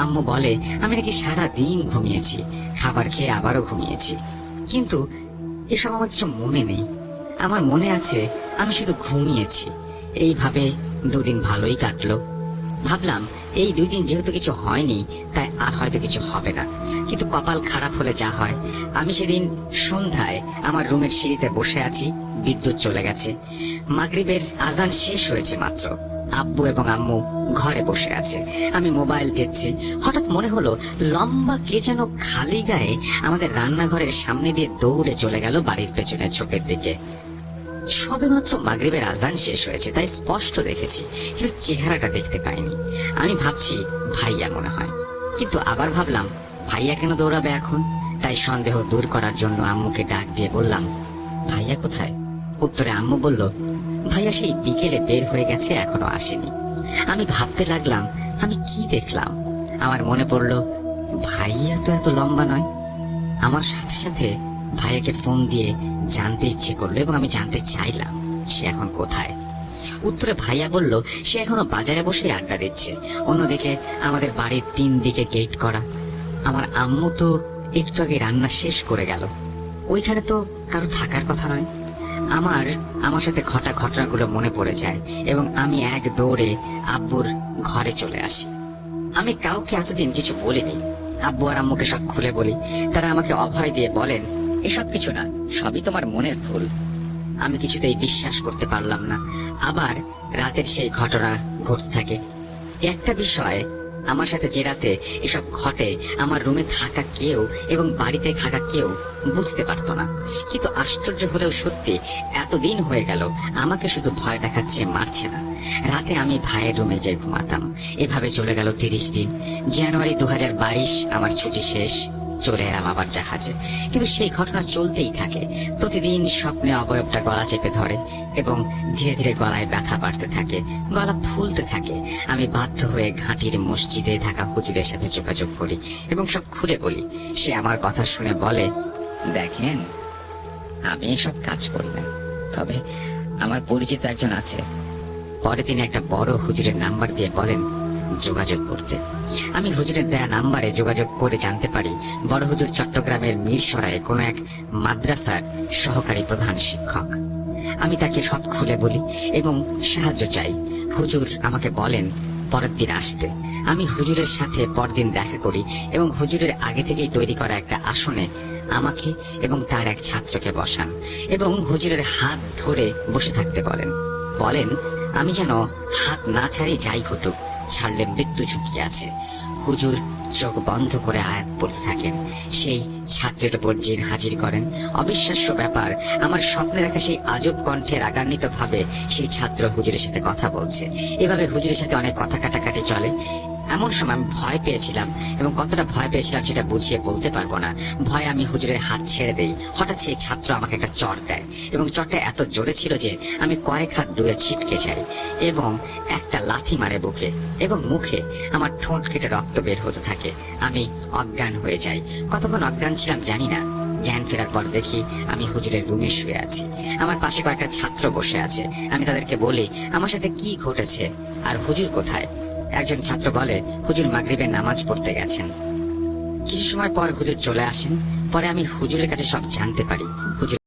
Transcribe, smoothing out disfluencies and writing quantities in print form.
আম্মু বলে আমি নাকি সারা দিন ঘুমিয়েছি, খাবার খেয়ে আবারও ঘুমিয়েছি, কিন্তু এসব আমার কিছু মনে নেই। আমার মনে আছে আমি শুধু ঘুমিয়েছি। এইভাবে দুদিন ভালোই কাটলো। ভাবলাম এই 2 দিন যেহেতু কিছু হয়নি, তাই আর হয়তো কিছু হবে না। কিন্তু কপাল খারাপ হলে যা হয়। আমি সেদিন সন্ধ্যায় আমার রুমের সিঁড়িতে বসে আছি, বিদ্যুৎ চলে গেছে। মাগরিবের আজান শেষ হয়েছে মাত্র। আব্বু এবং আম্মু ঘরে বসে আছে, আমি মোবাইল টিপছি। হঠাৎ মনে হলো লম্বা কে যেন খালি গায়ে আমাদের রান্নাঘরের সামনে দিয়ে দৌড়ে চলে গেল বাড়ির পেছনের ঝোপের দিকে। সবেমাত্র মাগরিবের আজান শেষ হয়েছে, তাই স্পষ্ট দেখেছি, কিন্তু চেহারাটা দেখতে পাইনি। আমি ভাবছি ভাইয়া মনে হয়, কিন্তু আবার ভাবলাম ভাইয়া কেন দৌড়াবে এখন। তাই সন্দেহ দূর করার জন্য আম্মুকে ডাক দিয়ে বললাম, ভাইয়া কোথায়? উত্তরে আম্মু বলল, ভাইয়া সেই বিকেলে বের হয়ে গেছে, এখনো আসেনি। আমি ভাবতে লাগলাম আমি কি দেখলাম। আমার মনে পড়লো ভাইয়া তো এত লম্বা নয়। আমার সাথে সাথে ভাইয়াকে ফোন দিয়ে জানতে ইচ্ছে করলো এবং আমি জানতে চাইলাম সে এখন কোথায়। উত্তরে ভাইয়া বলল সে এখনো বাজারে বসে আড্ডা দিচ্ছে। অন্যদিকে আমাদের বাড়ির 3 দিকে গেট করা। আমার আম্মু তো একটু আগে রান্না শেষ করে গেল। ওইখানে তো কারো থাকার কথা নয়। আমার সাথে ঘটা ঘটনাগুলো মনে পড়ে যায় এবং আমি এক দৌড়ে আব্বুর ঘরে চলে আসি। আমি কাউকে এতদিন কিছু বলিনি। আব্বু আর আম্মুকে সব খুলে বলি। তারা আমাকে অভয় দিয়ে বলেন, এসব কিছু না, সবই তোমার মনের ভুল। আমি কিছুতেই বিশ্বাস করতে পারলাম না। আবার রাতের সেই ঘটনা ঘটতে থাকে। একটা বিষয়, আমার সাথে যে রাতে এসব ঘটে আমার রুমে থাকা কেউ এবং বাড়িতে থাকা কেউ বুঝতে পারতো না। কিন্তু আশ্চর্য হলেও সত্যি, এতদিন হয়ে গেল আমাকে শুধু ভয় দেখাচ্ছে, মারছে না। রাতে আমি ভাইয়ের রুমে যেয়ে ঘুমাতাম। এভাবে চলে গেল 30 দিন। জানুয়ারি 2022 আমার ছুটি শেষ, চলে এলাম আবার জাহাজে। কিন্তু সেই ঘটনা চলতেই থাকে। প্রতিদিন স্বপ্নে অবয়বটা গলা চেপে ধরে এবং ধীরে ধীরে গলায় ব্যথা বাড়তে থাকে, গলা ফুলতে থাকে। আমি বাধ্য হয়ে ঘাঁটির মসজিদে থাকা হুজুরের সাথে যোগাযোগ করি এবং সব খুলে বলি। সে আমার কথা শুনে বলে, দেখেন আমি এসব কাজ করি না, তবে আমার পরিচিত একজন আছে। পরে তিনি একটা বড় হুজুরের নাম্বার দিয়ে বলেন যোগাযোগ করতে। আমি হুজুরের দেয়া নাম্বারে যোগাযোগ করে জানতে পারি বড় হুজুর চট্টগ্রামের মিরসরায়ে কোনো এক মাদ্রাসার সহকারী প্রধান শিক্ষক। আমি তাকে সব খুলে বলি এবং সাহায্য চাই। হুজুর আমাকে বলেন পরের দিন আসতে। আমি হুজুরের সাথে পরদিন দেখা করি এবং হুজুরের আগে থেকেই তৈরি করা একটা আসনে আমাকে এবং তার এক ছাত্রকে বসান এবং হুজুরের হাত ধরে বসে থাকতে বলেন। আমি যেন হাত না ছাড়ি, যাই ঘটুক, ছাড়লে মৃত্যু ঝুঁকি আছে। হুজুর চোখ বন্ধ করে আয়াত পড়তে থাকেন। সেই ছাত্রের উপর জিন হাজির করেন। অবিশ্বাস্য ব্যাপার, আমার স্বপ্নে দেখা সেই আজব কণ্ঠে রাগান্বিত ভাবে সেই ছাত্র হুজুরের সাথে কথা বলছে। এভাবে হুজুরের সাথে অনেক কথা কাটাকাটি চলে। এমন সময় আমি ভয় পেয়েছিলাম এবং কতটা ভয় পেয়েছিলাম সেটা বুঝিয়ে বলতে পারবো না। ভয়ে আমি হুজুরের হাত ছেড়ে দেই। হঠাৎ সেই ছাত্র আমাকে একটা চড় দেয় এবং চড়টা এত জোরে ছিল যে আমি কয়েক হাত দূরে ছিটকে যাই এবং একটা লাথি মারে বুকে এবং মুখে। আমার ঠোঁট কেটে রক্ত বের হতে থাকে। আমি অজ্ঞান হয়ে যাই। কতক্ষণ অজ্ঞান ছিলাম জানি না। জ্ঞান ফেরার পর দেখি আমি হুজুরের রুমে শুয়ে আছি। আমার পাশে কয়েকটা ছাত্র বসে আছে। আমি তাদেরকে বলি আমার সাথে কি ঘটেছে আর হুজুর কোথায়। একজন ছাত্র বলে হুজুর মাগরিবের নামাজ পড়তে গেছেন। কিছু সময় পর হুজুর চলে আসেন। পরে আমি হুজুরের কাছে সব জানতে পারি। হুজুর